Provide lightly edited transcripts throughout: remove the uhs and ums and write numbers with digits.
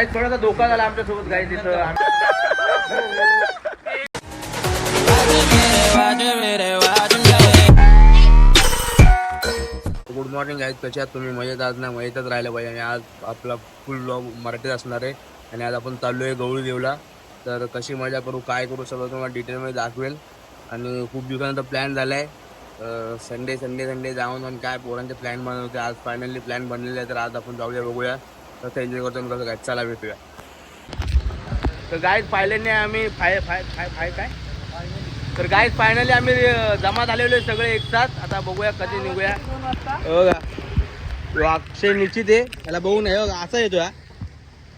थोडासा धोका झाला आमच्या सोबत गाई तिथं. गुड मॉर्निंग गाईज, कशा आहात तुम्ही? मजेत आज ना मजेतच राहिलं पाहिजे. आणि आज आपला फुल ब्लॉग मराठीत असणार आहे. आणि आज आपण चाललो आहे गवळी देवला. तर कशी मजा करू, काय करू, सगळं तुम्हाला डिटेलमध्ये दाखवेल. आणि खूप दिवसानंतर प्लॅन झाला आहे. संडे जाऊन काय पोरांचे प्लॅन बनवते. आज फायनली प्लॅन बनलेला आहे. तर आज आपण जाऊया, बघूया कसं एन्जॉय करतो आणि कसं काय. चला भेटूया. तर गाईज फायनली आम्ही फायनली आम्ही जमा झालेलो आहे सगळे एक साथ. आता बघूया कधी निघूया. अक्षय निश्चित आहे, त्याला बघू नये असं येतो.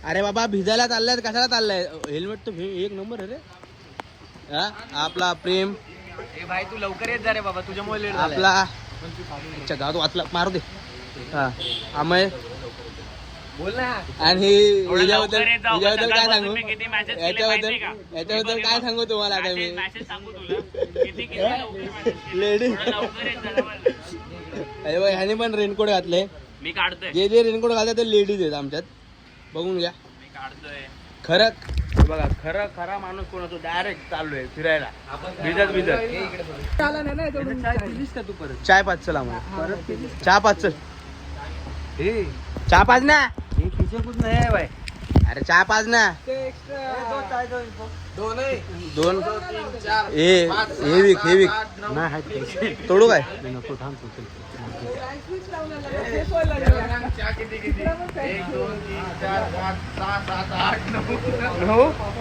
अरे बाबा भिजायला चाललाय, कशाला चाललाय? हेल्मेट तर एक नंबर आहे रे. हा आपला प्रेम, भाई तू लवकर येत जा रे बाबा, तुझ्यामुळे लेट आपला अच्छा गावात वाचला मारू दे. हा अमय बोल ना. आणि याच्याबद्दल काय सांगू, याच्याबद्दल काय सांगू तुम्हाला आता मी. लेडीज अरे बघ, ह्याने पण रेनकोट घातले. मी काढतोय, जे रेनकोट घालतात ते लेडीज आहेत आमच्यात. बघून घ्या. मी काढतोय खरं बघा, खरा माणूस कोण असतो. डायरेक्ट चाललोय फिरायला भिजत. तू परत चाय पाच चला मग. चहा पाच चल. चहा पाच ना. नाही भाई. अरे चहा पाच ना. दोन हे विक नाही तोडू काय? नको थांब.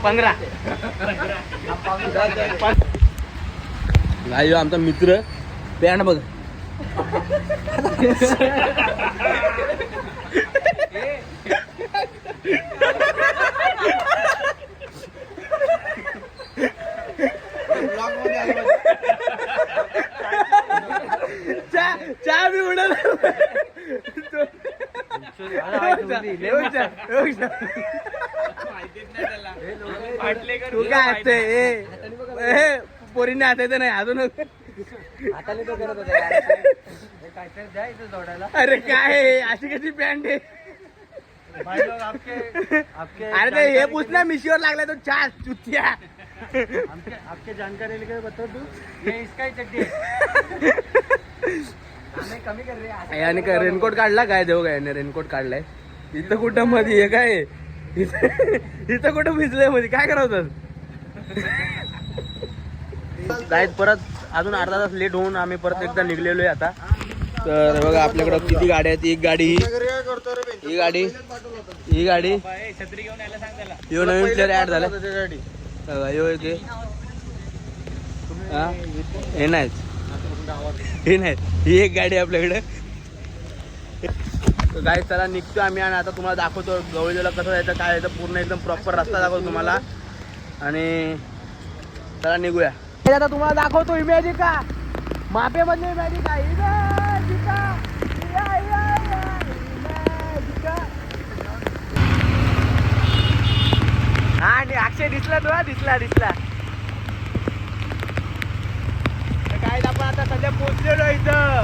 15 गाई आमचा मित्र पॅन्ट बघ. चहा बी उडल. तू काय असते पोरीने हातायचं नाही अजून. अरे काय अशी कशी पॅन्ट आहे? अरे ते हे पूछ ना, मिशीवर लागलाय तो चहा चुतिया. आपके जानकारी लेके बता तू, ये इसका ही चड्डी है. कमी कर रे. याने काय रेनकोट काढला काय? देऊ काय याने रेनकोट काढलाय. इथं कुठं मध्ये हे काय? इथं कुठं भिजलंय मध्ये? काय करावं? काय परत अजून अर्धा तास लेट होऊन आम्ही परत एकदा निघलेलो आहे आता. तर बघा आपल्याकडं किती गाड्या आहेत. एक गाडी, ही गाडी छत्री घेऊन यायला सांग त्याला. यो नवीन प्लेअर ऍड झाला. यो येते हे नाहीत, हे नाहीत. ही एक गाडी आपल्याकडे. गाडी चला निघतो आम्ही. आणि आता तुम्हाला दाखवतो गवळीला कसं जायचं, काय यायचं, पूर्ण एकदम प्रॉपर रस्ता दाखवतो तुम्हाला. आणि चला निघूया. आता तुम्हाला दाखवतो इमॅजिका, मापे मधले इमॅजिका. हा आणि अक्षय दिसला तुला, दिसला. काय आपण आता सध्या पोहोचलेलो आहे इथं.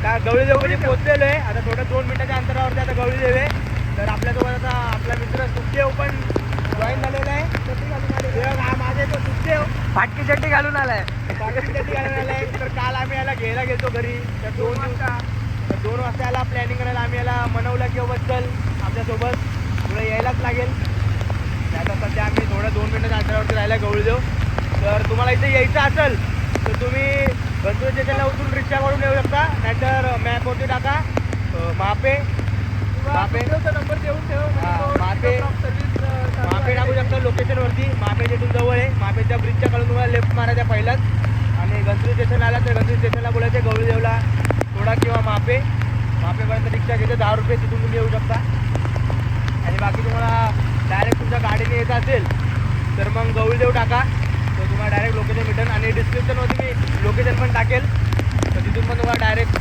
त्या गवळी देवमध्ये पोहोचलेलो आहे. आता थोडं 2 मिनिटाच्या अंतरावरती आता गवळी देव आहे. तर आपल्यासोबत आता आपला मित्र सुखदेव पण जॉईन झालेला आहे. माझे तो सुखदेव फाटकी चड्डी घालून आलाय. तर काल आम्ही याला घ्यायला गेलो घरी. तर 2 वाजता याला प्लॅनिंग करायला आम्ही याला मनवलं की बाबा चल आमच्यासोबत, तुला यायलाच लागेल. आता सध्या आम्ही थोडं 2 मिनिटाच्या अंतरावरती राहायला गवळी देव. तर तुम्हाला इथे यायचं असेल तर तुम्ही गणपती स्टेशनला उतरून रिक्षा करून येऊ शकता. नाहीतर मॅपवरती टाका मापे नंबर देऊन ठेव. मापे टाकू शकता लोकेशनवरती. मापे तिथून जवळ आहे. मापेच्या ब्रिजच्या खालून तुम्हाला लेफ्ट मारायचा पहिलाच. आणि गणपती स्टेशन आला तर गणपती स्टेशनला बोलायचं गवळी देवला थोडा किंवा मापेपर्यंत रिक्षा घेते 10 रुपये. तिथून तुम्ही येऊ शकता. आणि बाकी तुम्हाला डायरेक्ट तुमच्या गाडीने येत असेल तर मग गवळी देव टाका. तर तुम्हाला डायरेक्ट लोकेशन भेटेल. आणि डिस्क्रिप्शनमध्ये मी लोकेशन पण टाकेल. तर तिथून पण तुम्हाला डायरेक्ट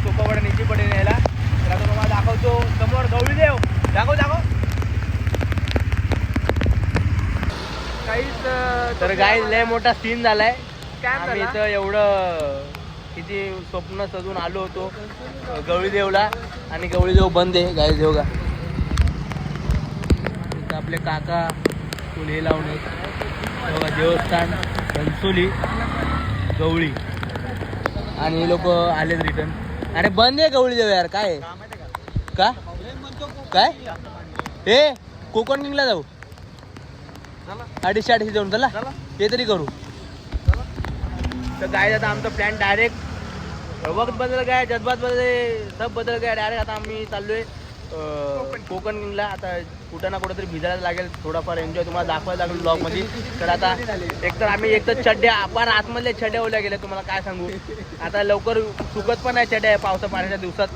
सोपं पडेल, इझी पडेल यायला. तर आता तुम्हाला दाखवतो समोर गवळी देव. दाखव काहीच. तर गाईज लय मोठा सीन झालाय. आम्ही इथं एवढं किती स्वप्न सजून आलो होतो गवळी देवला. आणि गवळी देव बंद आहे गाईज. देव का आपले काका फुल हे लावून बघा देवस्थान घनसोली गवळी आणि हे लोक आलेत रिटर्न. अरे बंद आहे गवळी देव यार काय का काय हे कोकण किंगला जाऊ 250 जाऊन चला ते तरी करू. तर काय आता आमचा प्लॅन डायरेक्ट वक्त बदल गया जज्बात बदल सब बदल गया डायरेक्ट. आता आम्ही चाललोय कोकण किंगला. आता कुठं ना कुठं तरी भिजायला लागेल थोडाफार एन्जॉय तुम्हाला दाखवायला लागेल ब्लॉग मध्ये. तर आता एकतर चड्ड्या आपण आतमधल्या चड्ड्या ओल्या गेल्या तुम्हाला काय सांगू. आता लवकर सुकत पण नाही चड्ड्या पावसा पाण्याच्या दिवसात.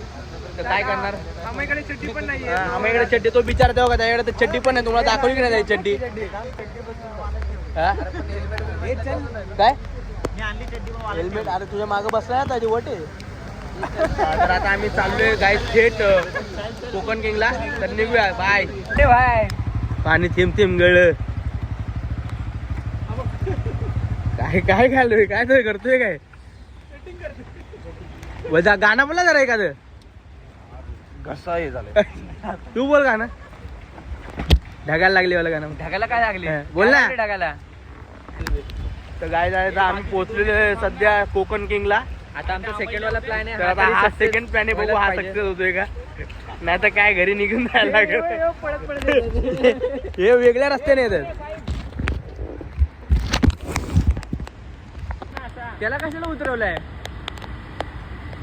तर काय करणार आम्हाला चड्डी पण नाही आम्हाला चड्डी तो बिचार तेव्हा का त्याच्याकडे तर चड्डी पण नाही. तुम्हाला दाखवली की नाही चड्डी काय हेल्मेट अरे तुझ्या मागं बसला त्याची वटे. तर आता आम्ही चाललोय गाय थेट कोकण किंगला. तर निघूया बाय बाय. पाणी थेंब थेंब गळ काय काय घालतोय काय तरी करतोय काय वजा गाणं बोला जरा एखादं घसा हे झालं. तू बोल गाणं ढगायला लागली वाला गाणं ढगाला काय लागले बोल ना ढगाला. तर गाय जायचं आम्ही पोहोचलेलो आहे सध्या कोकण किंगला. आता आमचा सेकंड वाला प्लॅन तर आता हा सेकंड प्लॅन आहे बघू हा सक्सेस होतोय का नाही तर काय घरी निघून जायला लागेल. हे वेगळ्या रस्त्याने येतात. त्याला कशाला उतरवलंय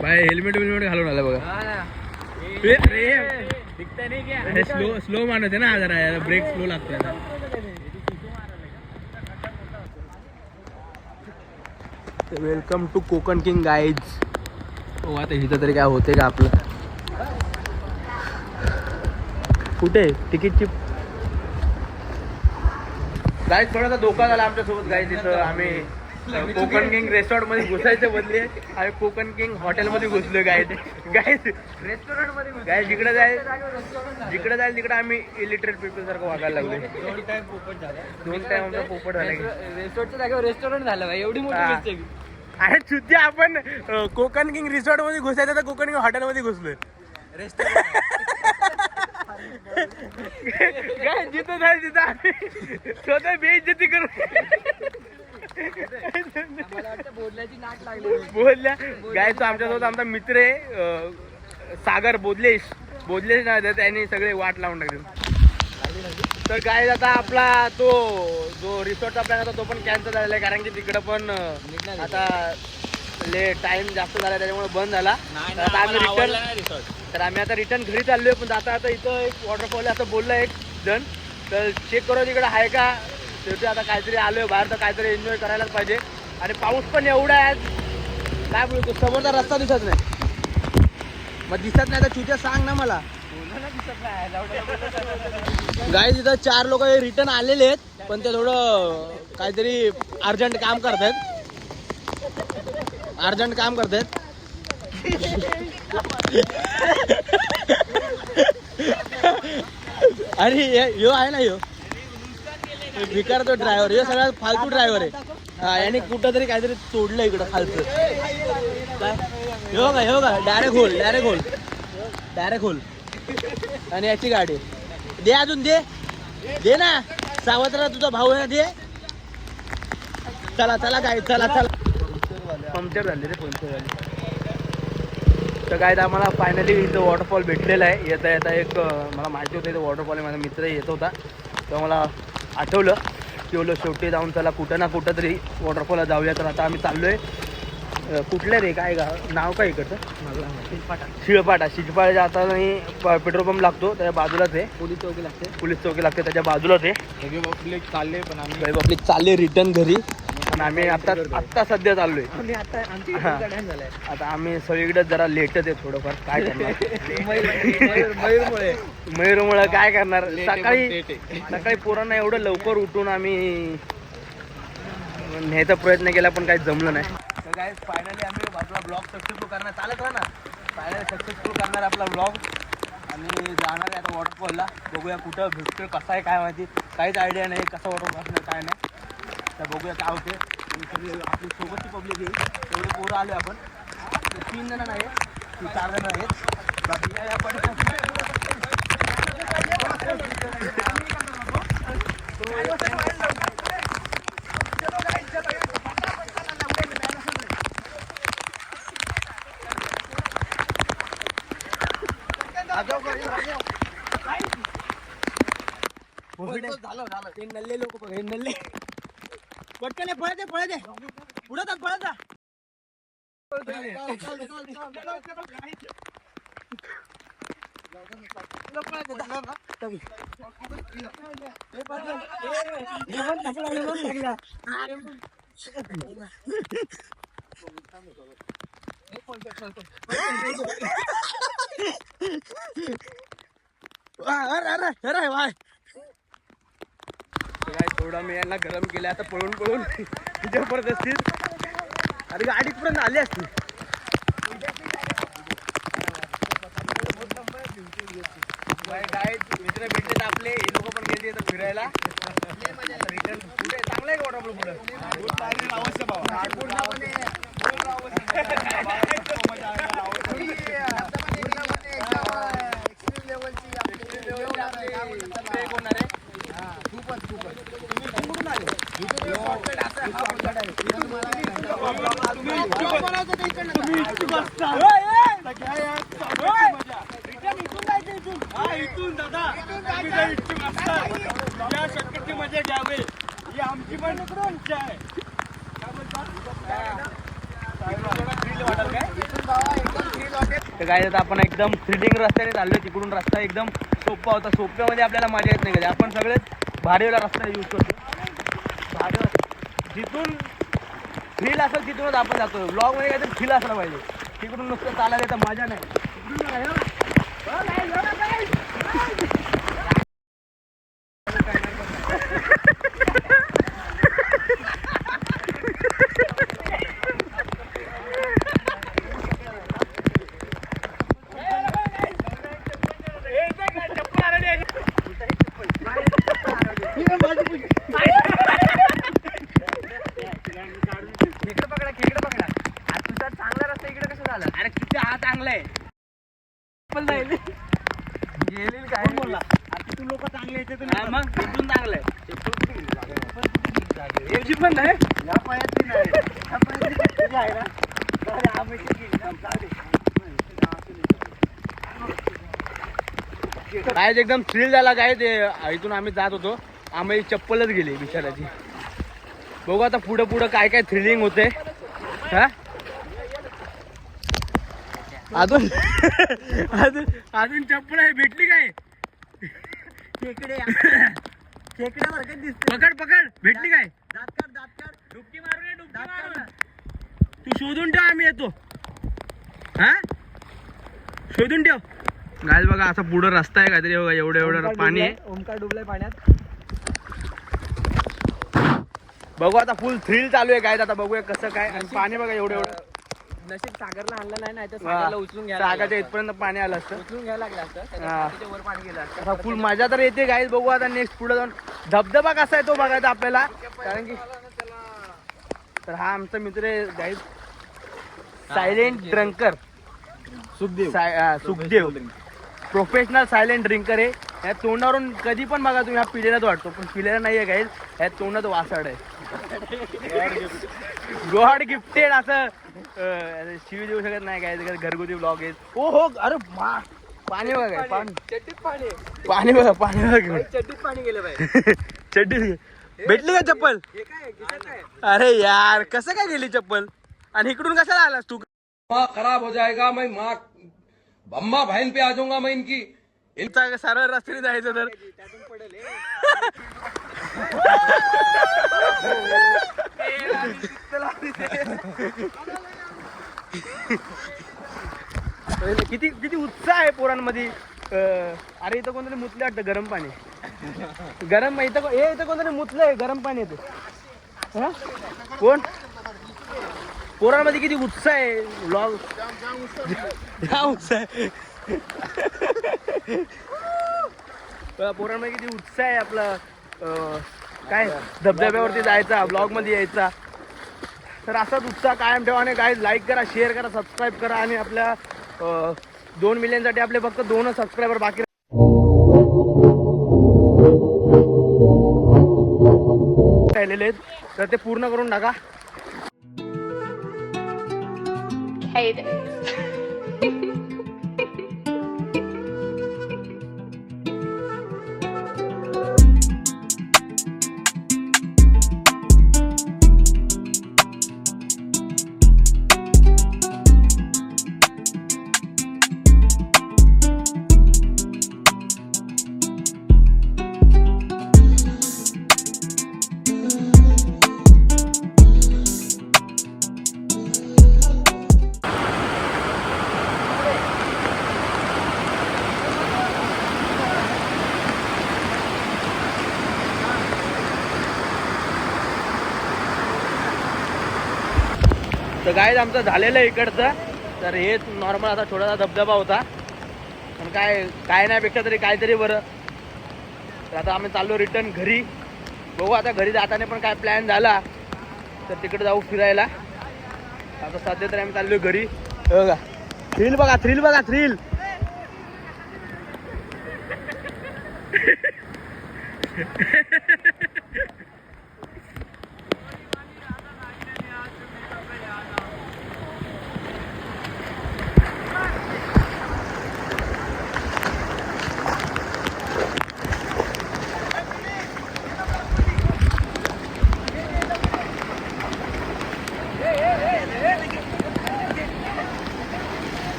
बाय हेल्मेट विल्मेट घालून आला बघा. अरे स्लो स्लो मानवते ना जरा ब्रेक स्लो लागतो. Welcome to Konkan king guys. हो आता इथं तरी काय होते का आपलं कुठे तिकीटची गाईज थोडासा धोका झाला आमच्यासोबत गाईज. तिथं आम्ही कोकण किंग रेस्टॉरंट मध्ये घुसायचे बदले आम्ही कोकण किंग हॉटेल मध्ये घुसलो गाईज. गाईज रेस्टॉरंट मध्ये गाईज जिकडे जाईल तिकडे आम्ही इलिटरेट पीपल सारखं वागायला लागलोय. 2 टाइम आमचा पोपट झाला. रिसॉर्टच्या जागेवर रेस्टॉरंट झालं भाई एवढी मोठी mistake. अरे चुद्या आपण कोकण किंग रिसॉर्ट मध्ये घुसायचं तर कोकण किंग हॉटेल मध्ये घुसलोय. काय जिथं जाईल तिथं आम्ही स्वतः बेइज्जती करू. बोलण्याची नाक लागली बोलल्या गाय तो आमच्यासोबत आमचा मित्र आहे सागर बोदलेश नाही त्यांनी सगळे वाट लावून टाकले. तर काय आता आपला तो जो रिसॉर्टचा प्लॅन होता तो पण कॅन्सल झालेला आहे कारण की तिकडं पण आता टाइम जास्त झाला त्याच्यामुळे बंद झाला. तर आम्ही आता रिटर्न घरी चाललोय. पण आता इथं एक वॉटरफॉल असं बोललं एक जण तर चेक करू तिकडे आहे का. शेवटी आता काहीतरी आलोय बाहेर तर काहीतरी एन्जॉय करायलाच पाहिजे. आणि पाऊस पण एवढा आहे काय बोलतो समोरचा रस्ता दिसत नाही. मग दिसत नाही तर चुत्या सांग ना मला. गाईज इथं 4 लोक रिटर्न आलेले आहेत पण ते थोडं काहीतरी अर्जंट काम करतायत. अरे यो आहे ना यो भिकार तो ड्रायव्हर यो सगळ्यात फालतू ड्रायव्हर आहे. हा याने कुठं तरी काहीतरी तोडलं इकडं खालचं काय हो का डायरेक्ट होल आणि याची गाडी दे अजून दे ना सावत्र तुझा भाऊ आहे ना दे. चला काय चला पंक्चर झाले रे पंक्चर झाले. तर काय आम्हाला फायनली इथं वॉटरफॉल भेटलेला आहे. येता एक मला माहिती होतं इथं वॉटरफॉल आहे. माझा मित्र येत होता तेव्हा मला आठवलं की बोललो शेवटी जाऊन चला कुठं ना कुठं तरी वॉटरफॉलला जाऊया. तर आता आम्ही चाललोय कुठलं रे काय नाव काय इकडचं शिळपाटा आता पेट्रोल पंप लागतो त्याच्या बाजूलाच आहे. पोलीस चौकी लागते त्याच्या बाजूलाच आहे. सगळे पब्लिक चालले रिटर्न घरी. पण आम्ही आत्ता सध्या चाललोय. आता आम्ही सगळीकडे जरा लेटच आहे थोडंफार काय करणार. मयूरमुळे काय करणार. सकाळी पोरांना एवढं लवकर उठून आम्ही न्यायचा प्रयत्न केला पण काही जमलं नाही. तर काय फायनली आम्ही आपला ब्लॉग सक्सेसफुल करणार चालत राहणार. फायनली सक्सेसफुल करणार आपला ब्लॉग आणि जाणार आहे आता वॉटरफॉलला. बघूया कुठं भेटतोय कसा आहे काय माहिती काहीच आयडिया नाही कसा वॉटरफॉल असणार काय नाही. तर बघूया काय होते. आपली सोबतची पब्लिक येईल एवढे पोरं आले आपण 3 जण नाही 4 जण आहेत बाकी काय आपण झालं ते नल्ले लोक बघ, हे नल्ले पटकन ये, पळत दे पुढे जा पळत जा. थोडा मी यांना गरम केलं आता पळून जबरदस्तीत. अरे गाडीत पर्यंत आली असती. मित्र भेटले आपले, हे लोक पण गेले फिरायला. रिटर्न कुठे चांगलं आहे का वाटलं आपलं पुढं? इथून दादा या शक्यची मजा घ्यावे ही आमची पण इच्छा आहे. तर काय आपण एकदम थ्रिलिंग रस्त्याने चाललोय. तिकडून रस्ता एकदम सोपा होता. सोप्यामध्ये आपल्याला मजा येत नाही कधी. आपण सगळेच भारीवाला रस्ता यूज करतो. भारी जिथून थ्रिल असेल तिथूनच आपण जातो. ब्लॉग मध्ये काहीतरी थ्रिल असलं पाहिजे. तिकडून नुसतं चालायला तर मजा नाही. अरे किती हा चांगला आहे. पण नाही गेलेल काय बोलला. तिथून लोक चांगले येते मग तिथून चांगलं आहे. याची पण नाही या पायातली नाही या पायातली आहे ना. काय एकदम थ्रिल झाला. काय ते इथून आम्ही जात होतो, आम्ही चप्पलच गेली बिचाराची. बघू आता पुढं काय काय थ्रिलिंग होते. हा अजून अजून चप्पल आहे भेटली काय? खेकड्यावर काय दिसते. पकड भेटली काय? डुबकी मारून तू शोधून ठेव, आम्ही येतो. हा शोधून ठेव. गाय बघा असा पुढं रस्ता आहे काहीतरी. बघा एवढं पाणी आहे. ओमकार डुबलाय पाण्यात. बघू आता फुल थ्रिल चालू आहे. काय आता बघूया कसं काय. आणि पाणी बघा एवढं नशीब सागरला आणलं नाही तर सागरला उचलून घ्यायला. सागरच्या इथपर्यंत पाणी आलं असतं. उचलून घ्यायला लागलं असतं. वर पाणी गेलं असतं. फुल मजा तर येते गाईज. बघू आता नेक्स्ट पुढे जाऊन धबधबा कसा आहे तो बघायचा आपल्याला. कारण की तर हा आमचा मित्र आहे guys, silent drinker Sukhdev. Professional silent drinker आहे. ह्या तोंडावरून कधी पण बघा तुम्ही हा पिलेलाच वाटतो, पण पिलेला नाही आहे गाईज. ह्या तोंडात वासाड आहे. गॉड गिफ्टेड असं शिवी देऊ शकत नाही काय. घरगुती ब्लॉग आहे. ओ हो अरे पाणी बघा काय. पाणी बघा चड्डीत पाणी गेलं पाहिजे. चड्डी भेटली का चप्पल? अरे यार कसं काय गेली चप्पल? आणि इकडून कशाला आलास तू? खराब हो जाएगा. मैं माँ अम्मा बहन पे आ जाऊंगा मैं इनकी. इनचा सरळ रस्त्याने जायचं तर किती किती उत्साह आहे पोरांमध्ये. अरे इथं कोणतरी मुतले वाटतं गरम पाणी. गरम इथं कोणतरी मुतलंय गरम पाणी येतं. कोण पोरांमध्ये किती उत्साह आहे. व्लॉग उत्साह आहे. पोरांमध्ये किती उत्साह आहे आपला. काय धबधब्यावरती जायचा, ब्लॉग मध्ये यायचा. तर असाच उत्साह कायम ठेवा. आणि काय लाईक करा, शेअर करा, सबस्क्राईब करा. आणि आपल्या 2 मिलियनसाठी आपले फक्त 2 सबस्क्रायबर बाकी राहिलेले आहेत. तर ते पूर्ण करून टाका. Hey there. तर गाईज आमचं झालेलं आहे इकडचं. तर हेच नॉर्मल आता थोडासा धबधबा होता पण काय नाही पेक्षा तरी काहीतरी बरं. तर आता आम्ही चाललो रिटर्न घरी. बघू आता घरी जाताना पण काय प्लॅन झाला तर तिकडे जाऊ फिरायला. आता सध्या तरी आम्ही चाललो घरी. बघा थ्रिल बघा थ्रिल बघा थ्रिल.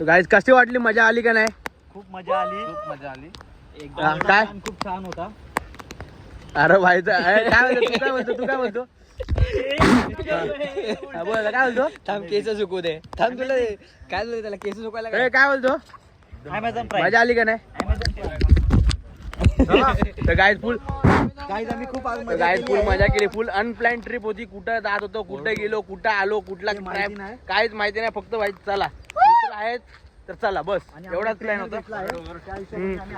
गाईज कशी वाटली मजा आली का नाही. खूप मजा आली. हा, काय खूप छान होता. अरे भाई काय बोलतो तू काय म्हणतो हा, बोल काय बोलतो. थांब केस सुकू दे. थांब तुला काय झालं त्याला केस सुकायला ए, काय बोलतो मजा आली का नाही. तर गाईज फुल आम्ही खूप गाईज फुल मजा केली. फुल अनप्लॅन ट्रिप होती. कुठं जात होतो कुठे गेलो कुठं आलो कुठला माहिती नाही. काहीच माहिती नाही. फक्त भाई चला मित्र आहेत तर चला बस एवढाच प्लॅन होता.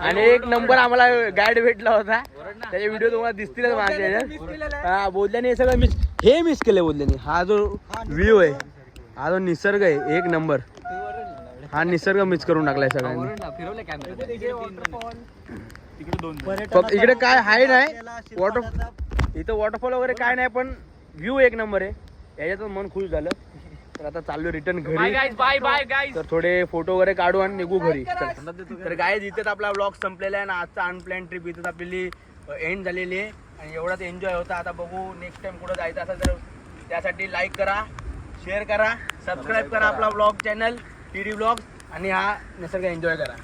आणि एक नंबर आम्हाला गाईड भेटला होता. त्याचे व्हिडिओ तुम्हाला दिसतीलच माझ्या. हा बोलल्याने हे सगळं हे मिस केलं बोलल्याने. हा जो व्ह्यू आहे हा जो निसर्ग आहे एक नंबर. हा निसर्ग मिस करून टाकलाय सगळ्यांनी. फक्त इकडे काय आहे नाही वॉटर इथं वॉटरफॉल वगैरे काय नाही पण व्ह्यू एक नंबर आहे. याच्यातून मन खुश झालं. तर आता चाललो रिटर्न घरी. तर थोडे फोटो वगैरे काढू आणि निघू घरी. तर गाईज इथेच आपला ब्लॉग संपलेला आहे ना. आजचा अनप्लॅन ट्रिप इथेच आपली एंड झालेली आहे आणि एवढाच एन्जॉय होता. आता बघू नेक्स्ट टाइम कुठं जायचं असेल तर त्यासाठी लाईक करा शेअर करा सबस्क्राईब करा आपला ब्लॉग चॅनल टीडी ब्लॉग आणि हा निसर्ग एन्जॉय करा.